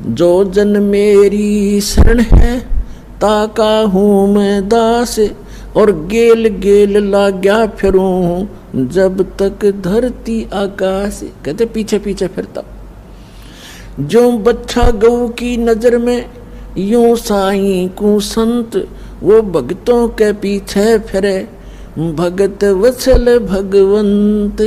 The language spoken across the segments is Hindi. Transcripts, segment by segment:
जो जन मेरी शरण है ताका हूँ मैं दास, और गेल गेल लाग्या फिरूं जब तक धरती आकाश। कहते पीछे पीछे फिरता, जो बच्चा गऊ की नजर में यूं साईं को संत, वो भक्तों के पीछे फिरे भगत वत्सल भगवंत।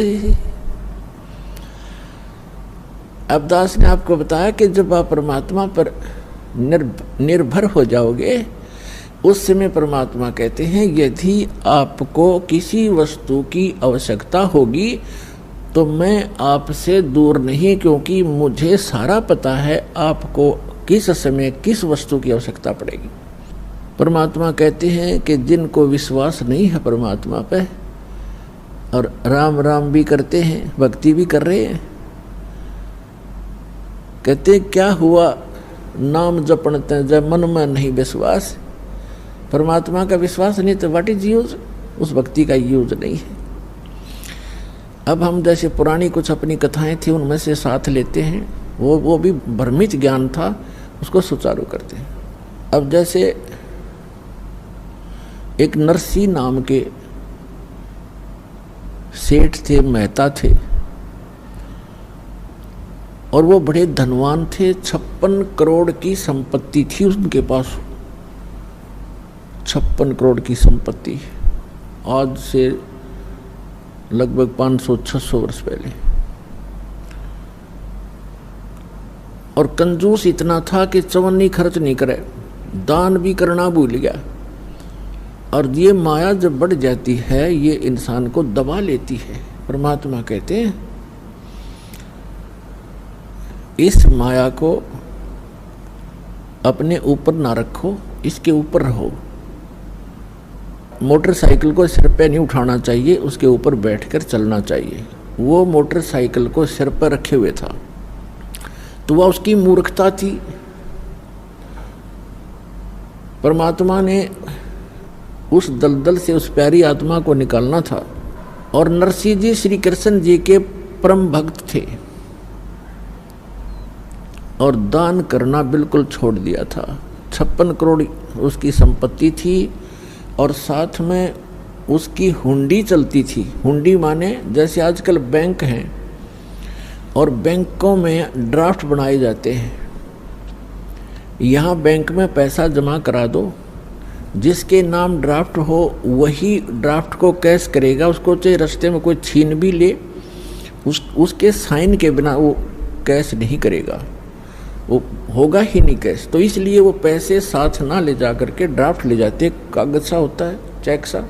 अब दास ने आपको बताया कि जब आप परमात्मा पर निर्भर हो जाओगे उस समय परमात्मा कहते हैं यदि आपको किसी वस्तु की आवश्यकता होगी तो मैं आपसे दूर नहीं, क्योंकि मुझे सारा पता है आपको किस समय किस वस्तु की आवश्यकता पड़ेगी। परमात्मा कहते हैं कि जिनको विश्वास नहीं है परमात्मा पे और राम राम भी करते हैं, भक्ति भी कर रहे हैं, कहते क्या हुआ नाम जपणते जब मन में नहीं विश्वास। परमात्मा का विश्वास नहीं तो व्हाट इज यूज, उस भक्ति का यूज नहीं है। अब हम जैसे पुरानी कुछ अपनी कथाएं थी उनमें से साथ लेते हैं, वो भी भ्रमित ज्ञान था, उसको सुचारू करते हैं। अब जैसे एक नरसी नाम के सेठ थे, मेहता थे, और वो बड़े धनवान थे। 56 करोड़ की संपत्ति थी उनके पास, 56 करोड़ की संपत्ति, आज से लगभग 500-600 वर्ष पहले। और कंजूस इतना था कि चवन्नी खर्च नहीं करे, दान भी करना भूल गया। और ये माया जब बढ़ जाती है ये इंसान को दबा लेती है। परमात्मा कहते हैं इस माया को अपने ऊपर ना रखो, इसके ऊपर रहो। मोटरसाइकिल को सिर पे नहीं उठाना चाहिए, उसके ऊपर बैठकर चलना चाहिए। वो मोटरसाइकिल को सिर पर रखे हुए था, तो वह उसकी मूर्खता थी। परमात्मा ने उस दलदल से उस प्यारी आत्मा को निकालना था। और नरसिंह जी श्री कृष्ण जी के परम भक्त थे और दान करना बिल्कुल छोड़ दिया था। 56 करोड़ उसकी संपत्ति थी और साथ में उसकी हुंडी चलती थी। हुंडी माने जैसे आजकल बैंक हैं और बैंकों में ड्राफ्ट बनाए जाते हैं। यहाँ बैंक में पैसा जमा करा दो, जिसके नाम ड्राफ्ट हो वही ड्राफ्ट को कैश करेगा। उसको चाहे रास्ते में कोई छीन भी ले, उसके साइन के बिना वो कैश नहीं करेगा, वो होगा ही नहीं कैश। तो इसलिए वो पैसे साथ ना ले जा करके ड्राफ्ट ले जाते, कागज सा होता है, चेक सा,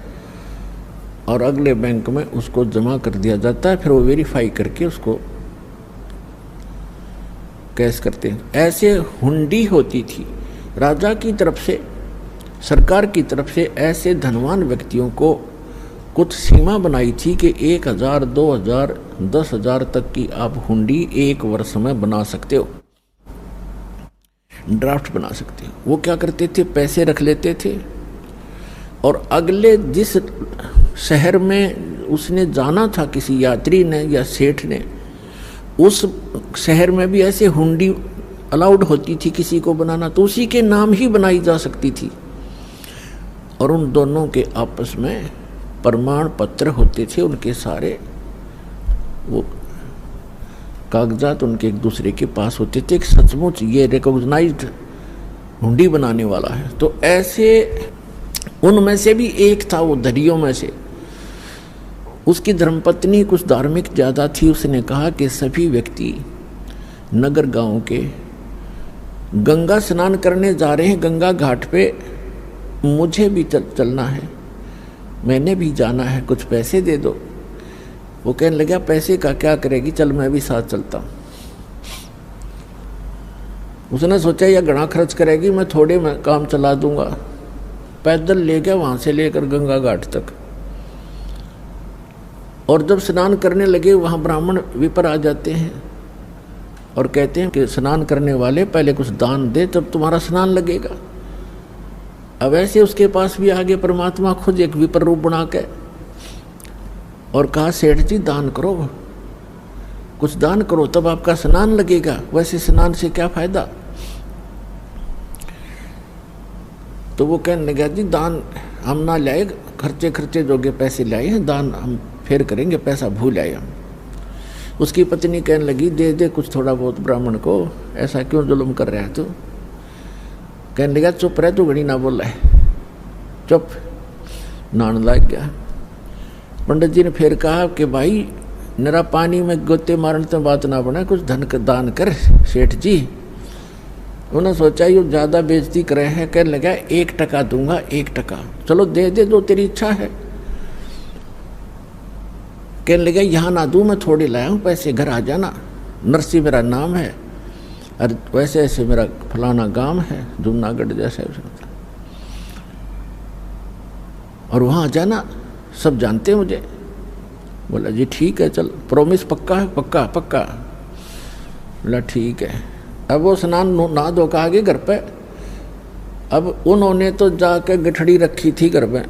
और अगले बैंक में उसको जमा कर दिया जाता है। फिर वो वेरीफाई करके उसको कैश करते हैं। ऐसे हुंडी होती थी राजा की तरफ से, सरकार की तरफ से। ऐसे धनवान व्यक्तियों को कुछ सीमा बनाई थी कि 1000, 2000, 10,000 तक की आप हुंडी एक वर्ष में बना सकते हो, ड्राफ्ट बना सकते हो। वो क्या करते थे, पैसे रख लेते थे और अगले जिस शहर में उसने जाना था किसी यात्री ने या सेठ ने, उस शहर में भी ऐसे हुंडी अलाउड होती थी किसी को बनाना, तो उसी के नाम ही बनाई जा सकती थी। और उन दोनों के आपस में प्रमाण पत्र होते थे, उनके सारे वो कागजात उनके एक दूसरे के पास होते थे। सचमुच ये रिकॉग्नाइज्ड हुंडी बनाने वाला है। तो ऐसे उनमें से भी एक था, वो दरियों में से। उसकी धर्मपत्नी कुछ धार्मिक ज़्यादा थी। उसने कहा कि सभी व्यक्ति नगर गांव के गंगा स्नान करने जा रहे हैं, गंगा घाट पे मुझे भी चलना है, मैंने भी जाना है, कुछ पैसे दे दो। वो कहने लगा पैसे का क्या करेगी, चल मैं भी साथ चलता हूँ। उसने सोचा यह घना खर्च करेगी, मैं थोड़े में काम चला दूंगा। पैदल ले गया वहाँ से लेकर गंगा घाट तक। और जब स्नान करने लगे वहाँ ब्राह्मण विपर आ जाते हैं और कहते हैं कि स्नान करने वाले पहले कुछ दान दे तब तुम्हारा स्नान लगेगा। अब ऐसे उसके पास भी आगे परमात्मा खुद एक विपर रूप बना के और कहा सेठ जी दान करो, कुछ दान करो तब आपका स्नान लगेगा, वैसे स्नान से क्या फायदा। तो वो कहने लगा जी दान हम ना लाए, खर्चे जोगे पैसे लाए हैं, दान हम फिर करेंगे, पैसा भूल आए हम। उसकी पत्नी कहने लगी दे दे कुछ थोड़ा बहुत ब्राह्मण को, ऐसा क्यों जुल्म कर रहा है तू। कहने लगा चुप रह तू, घड़ी ना बोल रहा है, चुप। नान लग गया। पंडित जी ने फिर कहा कि भाई नरा पानी में गोते मारने तो बात ना बना, कुछ धन का दान कर सेठ जी। उन्होंने सोचा ये ज़्यादा बेइज्जती करे हैं। कहने लगा 1% दूंगा, 1%। चलो दे दे जो तेरी इच्छा है। कहने लगा यहाँ ना दूँ, मैं थोड़ी लाया हूँ पैसे, घर आ जाना, नरसी मेरा नाम है, और वैसे ऐसे मेरा फलाना गांव है जूनागढ़ जैसे, और वहाँ आ जाना, सब जानते हैं मुझे। बोला जी ठीक है, चल प्रॉमिस पक्का है? पक्का पक्का। बोला ठीक है। अब वो स्नान नहा धो के आ गए घर पे। अब उन्होंने तो जाके गठड़ी रखी थी घर में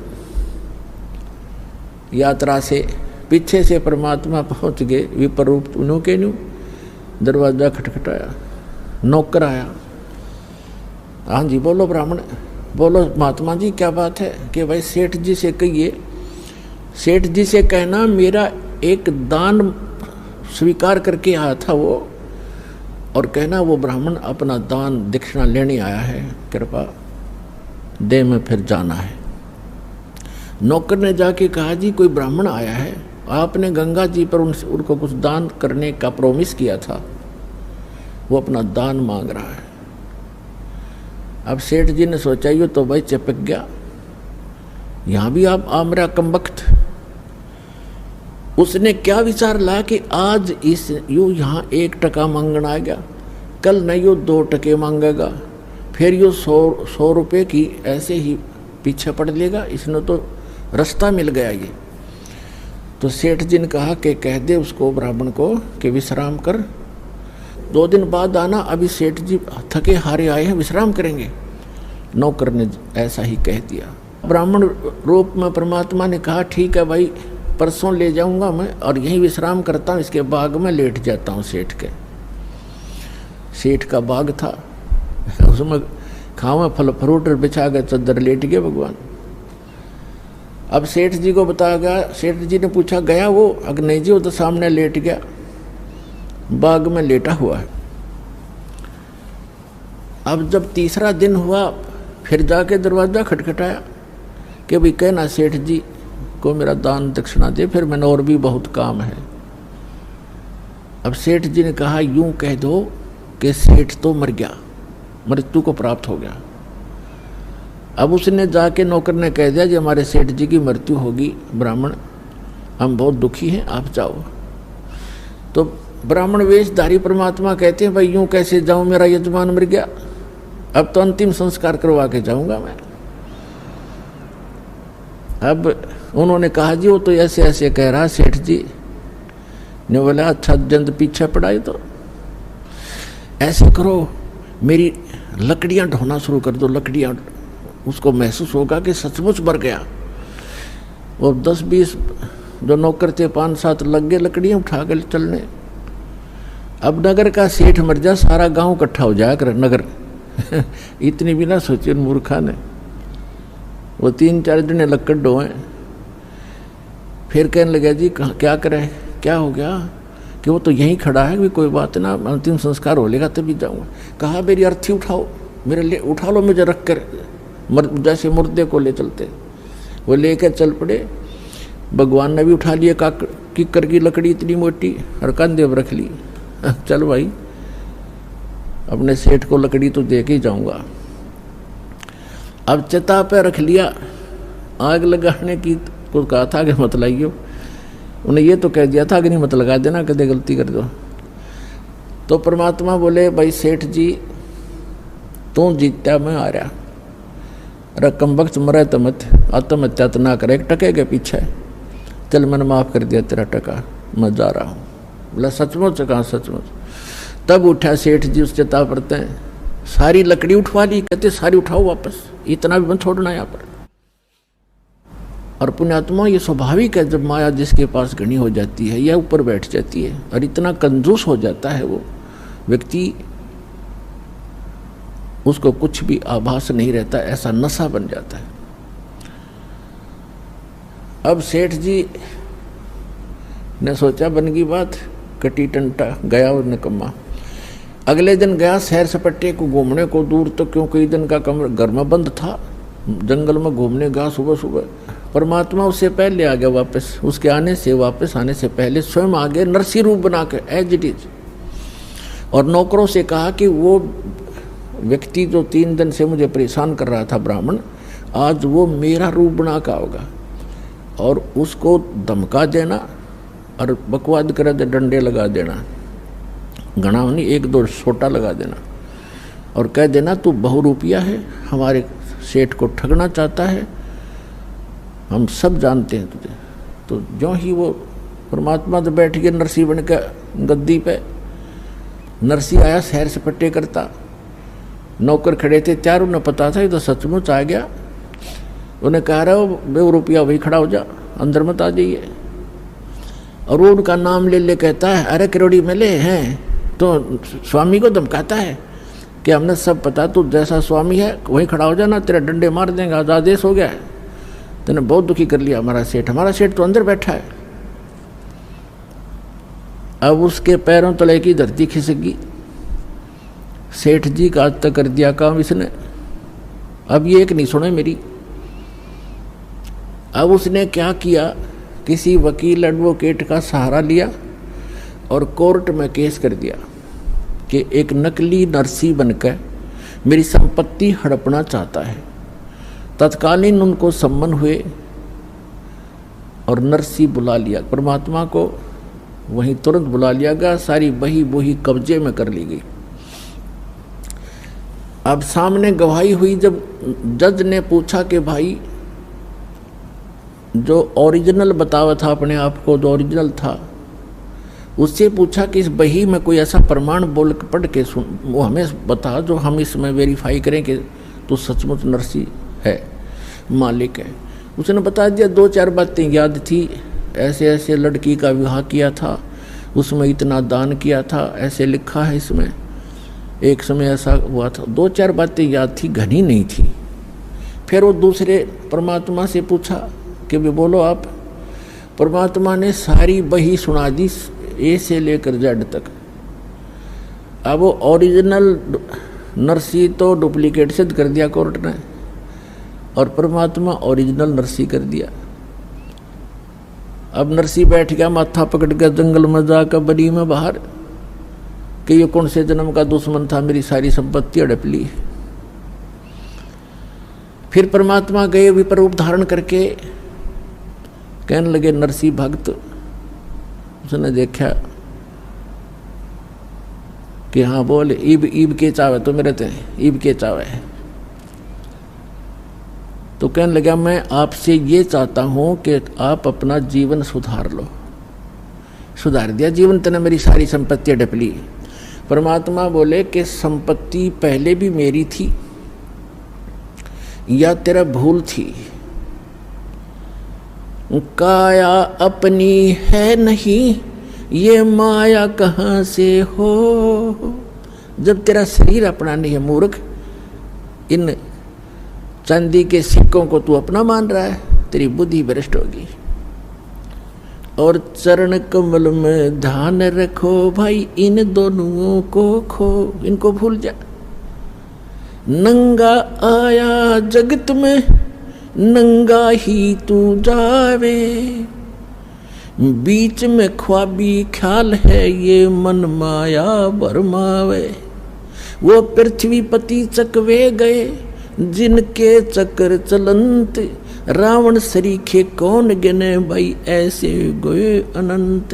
यात्रा से, पीछे से परमात्मा पहुंच गए विपर रूप उन्हों के न्यू। दरवाजा खटखटाया, नौकर आया। हाँ जी बोलो ब्राह्मण, बोलो महात्मा जी क्या बात है। कि भाई सेठ जी से कहिए, सेठ जी से कहना मेरा एक दान स्वीकार करके आया था वो, और कहना वो ब्राह्मण अपना दान दक्षिणा लेने आया है, कृपा दे में फिर जाना है। नौकर ने जाके कहा जी कोई ब्राह्मण आया है, आपने गंगा जी पर उनको कुछ दान करने का प्रॉमिस किया था, वो अपना दान मांग रहा है। अब सेठ जी ने सोचा ये तो भाई चिपक गया, यहाँ भी आप आ मेरा कमबख्त। उसने क्या विचार ला कि आज इस यू यहाँ 1% मांगना आ गया, कल नहीं यो 2% मांगेगा, फिर यो 100 रुपये की ऐसे ही पीछे पड़ लेगा, इसने तो रास्ता मिल गया ये। तो सेठ जी ने कहा कि कह दे उसको ब्राह्मण को कि विश्राम कर, 2 दिन बाद आना, अभी सेठ जी थके हारे आए हैं, विश्राम करेंगे। नौकर ने ऐसा ही कह दिया। ब्राह्मण रूप में परमात्मा ने कहा ठीक है भाई, परसों ले जाऊंगा मैं और यहीं विश्राम करता हूँ, इसके बाग में लेट जाता हूँ सेठ के। सेठ का बाग था, उसमें खावा फल फ्रूट बिछा गए, चद्दर लेट गए भगवान। अब सेठ जी को बताया गया, सेठ जी ने पूछा गया वो? अगर नहीं जी वो तो सामने लेट गया, बाग में लेटा हुआ है। अब जब तीसरा दिन हुआ फिर जाके दरवाजा खटखटाया कि भाई कहना सेठ जी को मेरा दान दक्षिणा दे, फिर मैंने और भी बहुत काम है। अब सेठ जी ने कहा यूं कह दो कि सेठ तो मर गया, मृत्यु को प्राप्त हो गया। अब उसने जाके नौकर ने कह दिया जी हमारे सेठ जी की मृत्यु होगी ब्राह्मण, हम बहुत दुखी हैं, आप जाओ। तो ब्राह्मण वेशधारी परमात्मा कहते हैं भाई यूं कैसे जाऊं, मेरा यजमान मर गया, अब तो अंतिम संस्कार करवा के जाऊंगा मैं। अब उन्होंने कहा जी वो तो ऐसे ऐसे कह रहा सेठ जी ने। बोला अच्छा जंद पीछे पड़ाई तो ऐसे करो, मेरी लकड़ियां ढोना शुरू कर दो, लकड़ियां, उसको महसूस होगा कि सचमुच मर गया। और 10-20 जो नौकर थे 5-7 लग गए लकड़ियां उठा कर चलने। अब नगर का सेठ मर जा, सारा गांव इकट्ठा हो जाया कर नगर इतनी भी ना सोचे मूर्खा ने। वो 3-4 जने लकड़ ढोए, फिर कहने लगे जी क्या करें, क्या हो गया? कि वो तो यहीं खड़ा है, भी कोई बात ना, अंतिम संस्कार हो लेगा तभी जाऊँगा। कहा मेरी अर्थी उठाओ, मेरे लिए उठा लो, मुझे रख कर जैसे मुर्दे को ले चलते। वो लेकर चल पड़े। भगवान ने भी उठा लिया किक्कर की लकड़ी इतनी मोटी और कंधे पर रख ली। चल भाई अपने सेठ को लकड़ी तो दे के ही जाऊँगा। अब चिता पे रख लिया, आग लगाने की को कहा था कि मत लाइयो, उन्हें ये तो कह दिया था कि नहीं मत लगा देना, कदे गलती कर दो। तो परमात्मा बोले भाई सेठ जी तू जीतता मैं आ रहा, रकम वक्त मरे तो मत, आत्महत्या तो ना करे, 1% के पीछे चल मैंने माफ़ कर दिया तेरा टका, मैं जा रहा हूँ। बोला सचमुच? कहाँ सचमुच? तब उठा सेठ जी उस चिता पड़ते हैं, सारी लकड़ी उठवा ली, कहते सारी उठाओ वापस, इतना भी मत छोड़ना यहाँ पर। और पुण्यात्मा ये स्वाभाविक है, जब माया जिसके पास घनी हो जाती है या ऊपर बैठ जाती है और इतना कंजूस हो जाता है वो व्यक्ति उसको कुछ भी आभास नहीं रहता, ऐसा नशा बन जाता है। अब सेठ जी ने सोचा बन गई बात, कटी टंटा गया और निकम्मा। अगले दिन गया सैर सपट्टे को घूमने को, दूर तक, क्यों कई दिन का कमरा घर में बंद था, जंगल में घूमने गया सुबह सुबह। परमात्मा उससे पहले आ गया वापस, उसके वापस आने से पहले स्वयं आ गए नरसी रूप बना के एज इट इज, और नौकरों से कहा कि वो व्यक्ति जो 3 दिन से मुझे परेशान कर रहा था ब्राह्मण, आज वो मेरा रूप बना का होगा, और उसको धमका देना और बकवाद करे तो डंडे लगा देना, घना नहीं 1-2 छोटा लगा देना, और कह देना तू बहुरूपिया है, हमारे सेठ को ठगना चाहता है, हम सब जानते हैं तुझे। तो जो ही वो परमात्मा तो बैठ गए नरसी बन के गद्दी पे, नरसी आया सैर सपट्टे करता, नौकर खड़े थे त्यार, उन्हें पता था ये तो सचमुच आ गया। उन्हें कह रहा हो ₹2 वही खड़ा हो जा, अंदर मत आ जाइए। और वो उनका नाम ले ले कहता है अरे किरोड़ी मिले हैं, तो स्वामी को धमकाता है कि हमने सब पता, तू जैसा स्वामी है वहीं खड़ा हो जाना, तेरा डंडे मार देंगे, आज आदेश हो गया है, तूने बहुत दुखी कर लिया हमारा सेठ तो अंदर बैठा है। अब उसके पैरों तले की धरती खिसक गई, सेठ जी का आज तक कर दिया काम इसने, अब ये एक नहीं सुने मेरी। अब उसने क्या किया, किसी वकील एडवोकेट का सहारा लिया और कोर्ट में केस कर दिया कि एक नकली नरसी बनकर मेरी संपत्ति हड़पना चाहता है। तत्कालीन उनको सम्मन हुए और नरसी बुला लिया, परमात्मा को वहीं तुरंत बुला लिया गया, सारी बही बोही कब्जे में कर ली गई। अब सामने गवाही हुई, जब जज ने पूछा कि भाई जो ओरिजिनल बतावा था अपने आप को, जो ओरिजिनल था, उससे पूछा कि इस बही में कोई ऐसा प्रमाण बोल पढ़ के सुन, वो हमें बता जो हम इसमें वेरीफाई करें कि तो सचमुच नरसी है, मालिक है। उसने बता दिया, 2-4 बातें याद थी, ऐसे ऐसे लड़की का विवाह किया था, उसमें इतना दान किया था, ऐसे लिखा है इसमें, एक समय ऐसा हुआ था। 2-4 बातें याद थी, घनी नहीं थी। फिर वो दूसरे परमात्मा से पूछा कि भी बोलो आप। परमात्मा ने सारी बही सुना दी, ए से लेकर जेड तक। अब वो ओरिजिनल नरसी तो डुप्लीकेट सिद्ध कर दिया कोर्ट ने, और परमात्मा ओरिजिनल नरसी कर दिया। अब नरसी बैठ गया माथा पकड़ के जंगल में जाकर बड़ी में बाहर कि ये कौन से जन्म का दुश्मन था, मेरी सारी संपत्ति हड़प ली। फिर परमात्मा गए विपर रूप धारण करके, कहने लगे नरसी भक्त। उसने देखा कि हाँ बोल, ईब के चावे तो मेरे थे, ईब के चावे। तो कहने लगा मैं आपसे ये चाहता हूं कि आप अपना जीवन सुधार लो। सुधार दिया जीवन, तने मेरी सारी संपत्ति हड़प ली। परमात्मा बोले कि संपत्ति पहले भी मेरी थी या तेरा भूल थी, काया अपनी है नहीं, ये माया कहाँ से हो। जब तेरा शरीर अपना नहीं है मूर्ख, इन चांदी के सिक्कों को तू अपना मान रहा है, तेरी बुद्धि भ्रष्ट होगी। और चरण कमल में ध्यान रखो भाई, इन दोनों को खो, इनको भूल जा। नंगा आया जगत में, नंगा ही तू जावे, बीच में ख्वाबी ख्याल है, ये मन माया भरमावे। वो पृथ्वी पति चकवे गए, जिनके चक्कर चलंत, रावण सरीखे कौन गिने भाई, ऐसे गए अनंत।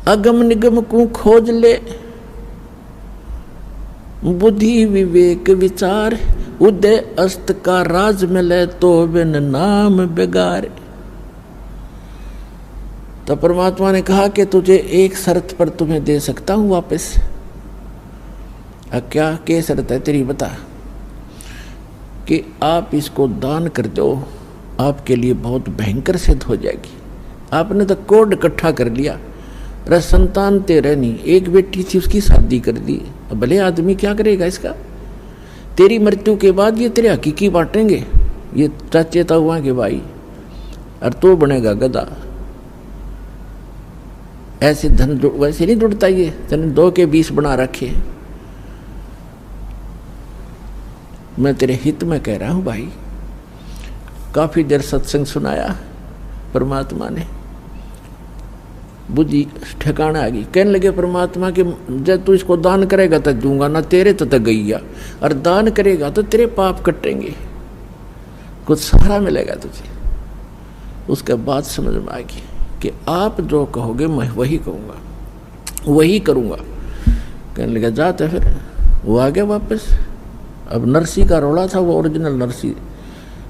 अगम निगम को खोज ले, बुद्धि विवेक विचार, उदय अस्त का राज मिले तो बिन नाम बेगार। तो परमात्मा ने कहा कि तुझे एक शर्त पर तुम्हें दे सकता हूं वापस। क्या शर्त है तेरी, बता। कि आप इसको दान कर दो, आपके लिए बहुत भयंकर सिद्ध हो जाएगी। आपने तो कोड इकट्ठा कर लिया, अरे संतान तेरे नहीं, एक बेटी थी उसकी शादी कर दी, भले आदमी क्या करेगा इसका? तेरी मृत्यु के बाद ये तेरे हकीकी बांटेंगे, ये चाचे ताऊआ के भाई, और तो बनेगा गधा। ऐसे धन वैसे नहीं जुड़ता, ये तेने 2 के 20 बना रखे। मैं तेरे हित में कह रहा हूं भाई। काफी देर सत्संग सुनाया, परमात्मा ने बुद्धि ठिकाना आ गई। कहने लगे परमात्मा कि जब तू इसको दान करेगा तो दूंगा, ना तेरे तो गईया, और दान करेगा तो तेरे पाप कटेंगे, कुछ सहारा मिलेगा तुझे। उसके बाद समझ में आएगी कि आप जो कहोगे मैं वही कहूँगा, वही करूँगा। कहने लगा जाते, फिर वो आ गया वापस। अब नरसी का रोड़ा था, वो ओरिजिनल नरसी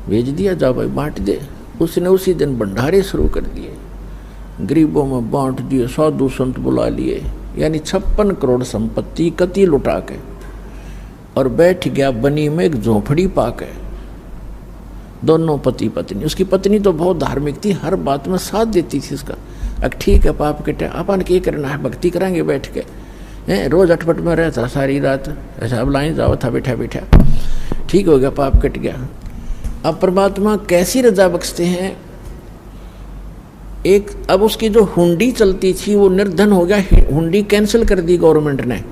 भेज दिया, जा भाई बांट दे। उसने उसी दिन भंडारे शुरू कर दिए, गरीबों में बांट दिए, साधु संत बुला लिए, यानी 56 करोड़ संपत्ति कति लुटा के, और बैठ गया बनी में एक झोपड़ी पाके। दोनों पति पत्नी, उसकी पत्नी तो बहुत धार्मिक थी, हर बात में साथ देती थी उसका। अब ठीक है पाप कटे, अपन क्या करना है, भक्ति कराएंगे बैठ के, रोज अटपट में रहता सारी रात, ऐसा अब लाइन जाओ था बैठा बैठा, ठीक हो गया, पाप कट गया। अब परमात्मा कैसी रजा बख्शते हैं। एक अब उसकी जो हुंडी चलती थी वो निर्धन हो गया, हुंडी कैंसिल कर दी गवर्नमेंट ने,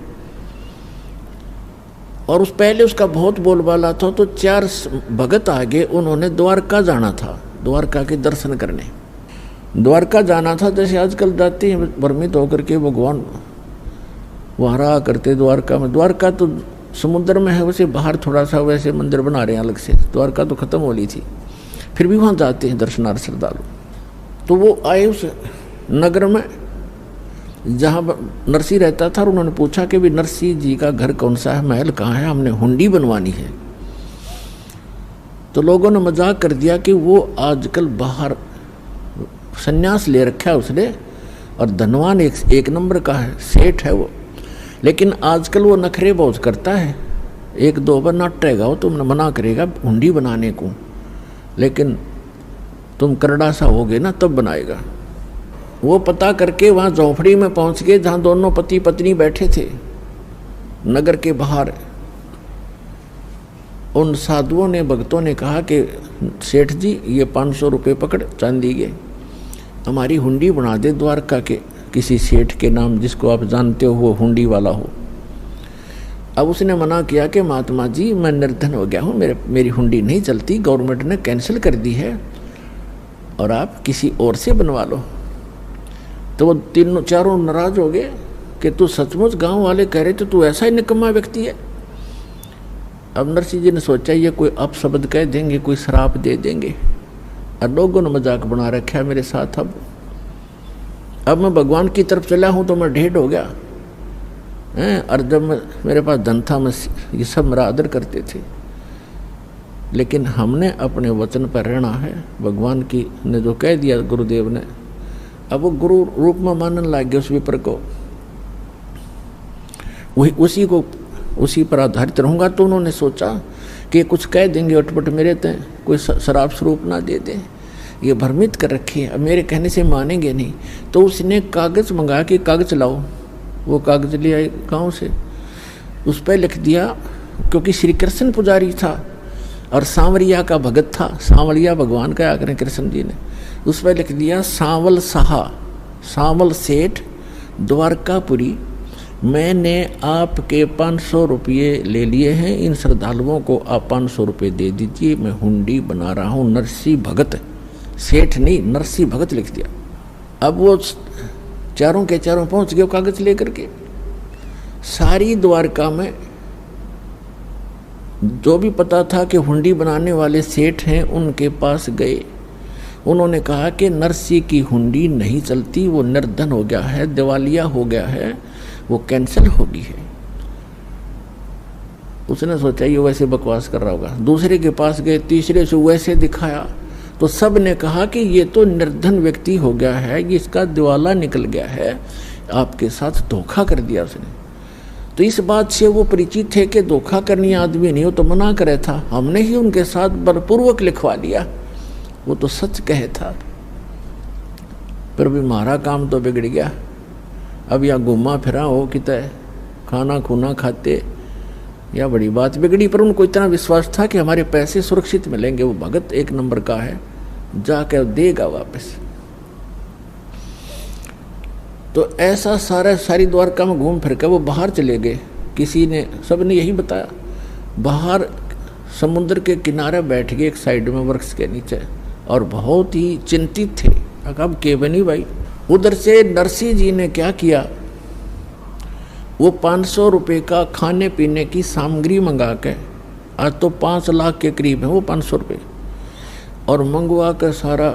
और उस पहले उसका बहुत बोलबाला था। तो 4 भगत आगे, उन्होंने द्वारका जाना था, द्वारका के दर्शन करने द्वारका जाना था। जैसे आजकल जाते हैं भ्रमित होकर के भगवान वहाँ रहा करते द्वारका में। द्वारका तो समुद्र में है, वैसे बाहर थोड़ा सा वैसे मंदिर बना रहे हैं अलग से, द्वारका तो खत्म हो ली थी, फिर भी वहाँ जाते हैं दर्शनार्थ श्रद्धालु। तो वो आए उस नगर में जहाँ नरसी रहता था, और उन्होंने पूछा कि भी नरसी जी का घर कौन सा है, महल कहाँ है, हमने हुंडी बनवानी है। तो लोगों ने मजाक कर दिया कि वो आजकल बाहर संन्यास ले रखा है उसने, और धनवान एक नंबर का है, सेठ है वो, लेकिन आजकल वो नखरे बहुत करता है। 1-2 बार नाटेगा वो, तुमने मना करेगा हुंडी बनाने को, लेकिन तुम करड़ा सा होगे ना तब बनाएगा। वो पता करके वहाँ झोपड़ी में पहुँच गए जहाँ दोनों पति पत्नी बैठे थे नगर के बाहर। उन साधुओं ने, भक्तों ने कहा कि सेठ जी ये 500 रुपये पकड़ चांदी के, हमारी हुंडी बना दे द्वारका के किसी सेठ के नाम, जिसको आप जानते हो वो हुंडी वाला हो। अब उसने मना किया कि महात्मा जी मैं निर्धन हो गया हूँ, मेरी हुंडी नहीं चलती, गवर्नमेंट ने कैंसिल कर दी है, और आप किसी और से बनवा लो। तो वो 3-4 नाराज हो गए कि तू सचमुच, गांव वाले कह रहे थे तू ऐसा ही निकम्मा व्यक्ति है। अब नरसिंह जी ने सोचा ये कोई अपशब्द कह देंगे, कोई श्राप दे देंगे, और लोगों ने मजाक बना रखा है मेरे साथ। अब मैं भगवान की तरफ चला हूँ तो मैं ढेर हो गया हैं, और जब मेरे पास धन था मैं ये सब मेरा आदर करते थे, लेकिन हमने अपने वचन पर रहना है। भगवान की ने जो कह दिया गुरुदेव ने, अब वो गुरु रूप में मानने लग गया उस विपर को, वही उसी पर आधारित रहूँगा। तो उन्होंने सोचा कि कुछ कह देंगे अटपट मेरे ते, कोई शराब स्वरूप ना दे दे, ये भ्रमित कर रखे, अब मेरे कहने से मानेंगे नहीं। तो उसने कागज़ मंगाया कि कागज़ लाओ, वो कागज़ ले आए गाँव से, उस पर लिख दिया, क्योंकि श्री कृष्ण पुजारी था और सांवरिया का भगत था, सांवरिया भगवान का आकर कृष्ण जी ने, उस पर लिख दिया सांवल साहा, सांवल सेठ द्वारकापुरी, मैंने आपके 500 रुपये ले लिए हैं, इन श्रद्धालुओं को आप 500 रुपये दे दीजिए, मैं हुंडी बना रहा हूँ। नरसी भगत, सेठ नहीं नरसी भगत लिख दिया। अब वो चारों के चारों पहुँच गए कागज़ लेकर के। सारी द्वारका में जो भी पता था कि हुंडी बनाने वाले सेठ हैं उनके पास गए। उन्होंने कहा कि नरसी की हुंडी नहीं चलती, वो निर्धन हो गया है, दिवालिया हो गया है, वो कैंसिल होगी है। उसने सोचा ये वैसे बकवास कर रहा होगा। दूसरे के पास गए, तीसरे से वैसे दिखाया, तो सब ने कहा कि ये तो निर्धन व्यक्ति हो गया है, ये इसका दिवाला निकल गया है, आपके साथ धोखा कर दिया उसने। तो इस बात से वो परिचित थे कि धोखा करनी आदमी नहीं हो तो मना करे था, हमने ही उनके साथ बलपूर्वक लिखवा लिया, वो तो सच कहे था। पर भी हमारा काम तो बिगड़ गया। अब यहाँ घूमा फिरा हो कि खाना खूना खाते या बड़ी बात बिगड़ी, पर उनको इतना विश्वास था कि हमारे पैसे सुरक्षित मिलेंगे, वो भगत एक नंबर का है, जाकर देगा वापस। तो ऐसा सारी द्वारका में घूम फिर कर वो बाहर चले गए। किसी ने, सबने यही बताया, बाहर समुद्र के किनारे बैठ गए एक साइड में वृक्ष के नीचे, और बहुत ही चिंतित थे। अब के बनी भाई। उधर से नरसिंह जी ने क्या किया, वो 500 रुपये का खाने पीने की सामग्री मंगा के, आज तो 5 लाख के करीब है वो 500 रुपये, और मंगवा कर सारा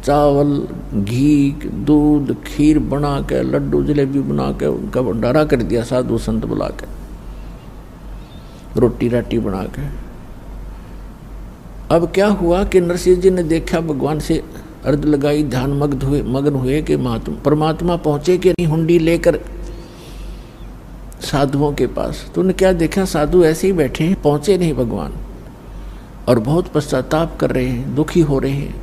चावल, घी, दूध, खीर बना के, लड्डू जलेबी बना के उनका भंडारा कर दिया, साधु संत बुला के, रोटी राटी बना के। अब क्या हुआ कि नरसिंह जी ने देखा, भगवान से अर्ज लगाई, ध्यान मग्न हुए कि परमात्मा पहुंचे कि नहीं हुंडी लेकर साधुओं के पास। तो उन्हें क्या देखा, साधु ऐसे ही बैठे हैं, पहुंचे नहीं भगवान, और बहुत पश्चाताप कर रहे हैं, दुखी हो रहे हैं।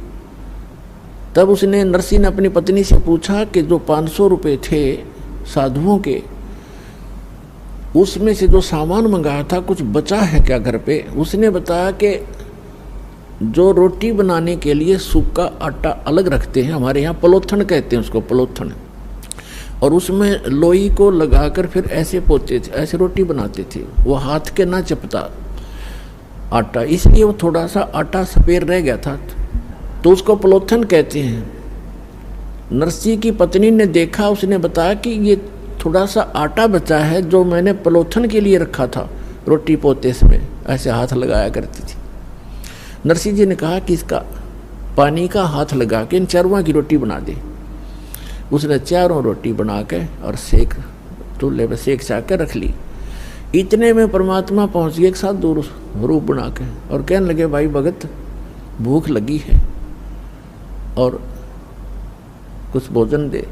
तब उसने, नरसिंह ने अपनी पत्नी से पूछा कि जो 500 रुपये थे साधुओं के, उसमें से जो सामान मंगाया था कुछ बचा है क्या घर पे? उसने बताया कि जो रोटी बनाने के लिए सूखा आटा अलग रखते हैं, हमारे यहाँ पलोथन कहते हैं उसको, पलोथन, और उसमें लोई को लगाकर फिर ऐसे पोते थे, ऐसे रोटी बनाते थे, वो हाथ के ना चपता आटा, इसलिए वो थोड़ा सा आटा सफेद रह गया था, तो उसको पलोथन कहते हैं। नरसिंह की पत्नी ने देखा, उसने बताया कि ये थोड़ा सा आटा बचा है जो मैंने पलोथन के लिए रखा था, रोटी पोते समय ऐसे हाथ लगाया करती थी। नरसिंह जी ने कहा कि इसका पानी का हाथ लगा के इन चारों की रोटी बना दे। उसने चारों रोटी बना के और सेक, चूल्हे पर सेक कर रख ली। इतने में परमात्मा पहुंच गए एक साथ दूर रूप बना के, और कहने लगे, भाई भगत भूख लगी है और कुछ भोजन दे।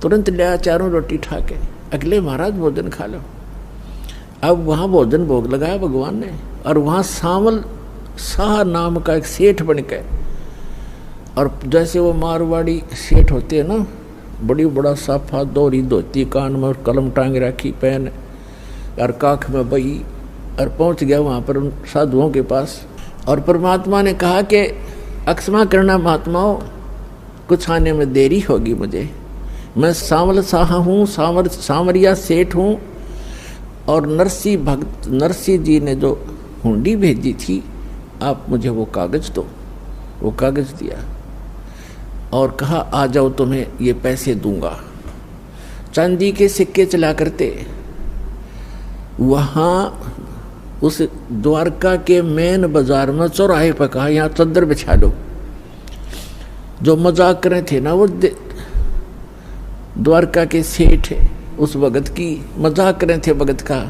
तुरंत लिया चारों रोटी ठा के, अगले महाराज भोजन खा लो। अब वहाँ भोजन भोग लगाया भगवान ने, और वहाँ सांवल शाह नाम का एक सेठ बन के, और जैसे वो मारवाड़ी सेठ होते हैं ना, बड़ी बड़ा साफा दोहरी धोती, कान में कलम टांग रखी, पेन और काख में बही, और पहुंच गया वहाँ पर उन साधुओं के पास। और परमात्मा ने कहा कि अक्षमा करना महात्माओं, कुछ आने में देरी होगी मुझे, मैं सांवल शाह हूँ, सांवरिया सेठ हूँ, और नरसिंह जी ने जो हुंडी भेजी थी, आप मुझे वो कागज दो। वो कागज दिया और कहा, आ जाओ तुम्हें ये पैसे दूंगा। चांदी के सिक्के चला करते। वहाँ उस द्वारका के मेन बाजार में चौराहे पर कहा, यहाँ चद्दर बिछा लो। जो मजाक कर रहे थे ना, वो द्वारका के सेठ उस भगत की मजाक कर रहे थे, भगत का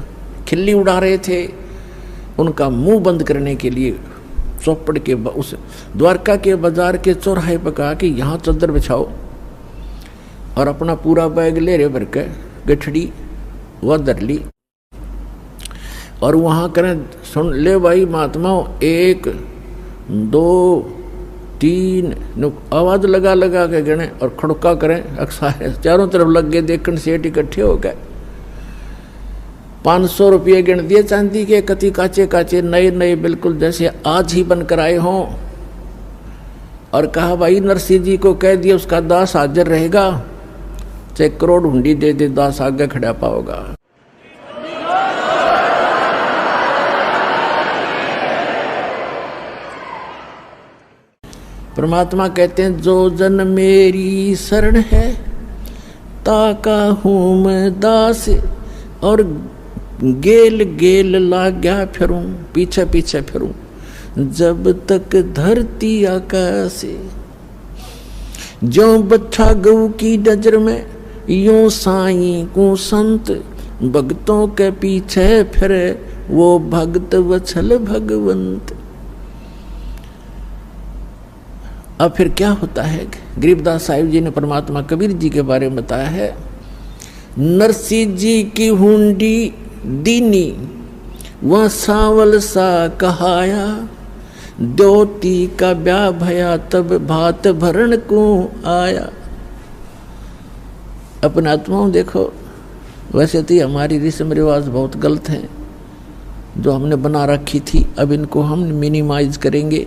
खिल्ली उड़ा रहे थे। उनका मुंह बंद करने के लिए चौपड़ के उस द्वारका के बाजार के चौराहे पर कहा कि यहाँ चद्दर बिछाओ, और अपना पूरा बैग ले रहे भर के, गठड़ी वह दर ली, और वहाँ करें, सुन ले भाई महात्माओं, 1 2 3 आवाज लगा लगा के गिने और खड़का करें। अक्सर चारों तरफ लग गए, देखने सेठ इकट्ठे हो गए। 500 रुपये गिन दिए चांदी के, कति काचे काचे नए नए, बिल्कुल जैसे आज ही बनकर आए हों। और कहा, भाई नरसिंह जी को कह दिया उसका दास हाजिर रहेगा, चाहे करोड़ हुंडी दे दे, दास आगे खड़ा पाओगा। परमात्मा कहते हैं, जो जन मेरी शरण है ताका हूँ मैं दास, और गेल गेल लाग्या फिरूं, पीछे पीछे फिरूं, जब तक धरती आकाश। जो बच्चा गऊ की नजर में, यूं साईं को संत, भक्तों के पीछे फिरे वो भक्त वत्सल भगवंत। अब फिर क्या होता है, गरीबदास साहिब जी ने परमात्मा कबीर जी के बारे में बताया है। नरसिंह जी की हुंडी दीनी, वह सांवल सा कहाया, द्योती का ब्याह भया, तब भात भरण को आया। अपने आत्माओं देखो, वैसे तो हमारी रस्म रिवाज बहुत गलत हैं जो हमने बना रखी थी, अब इनको हम मिनिमाइज करेंगे।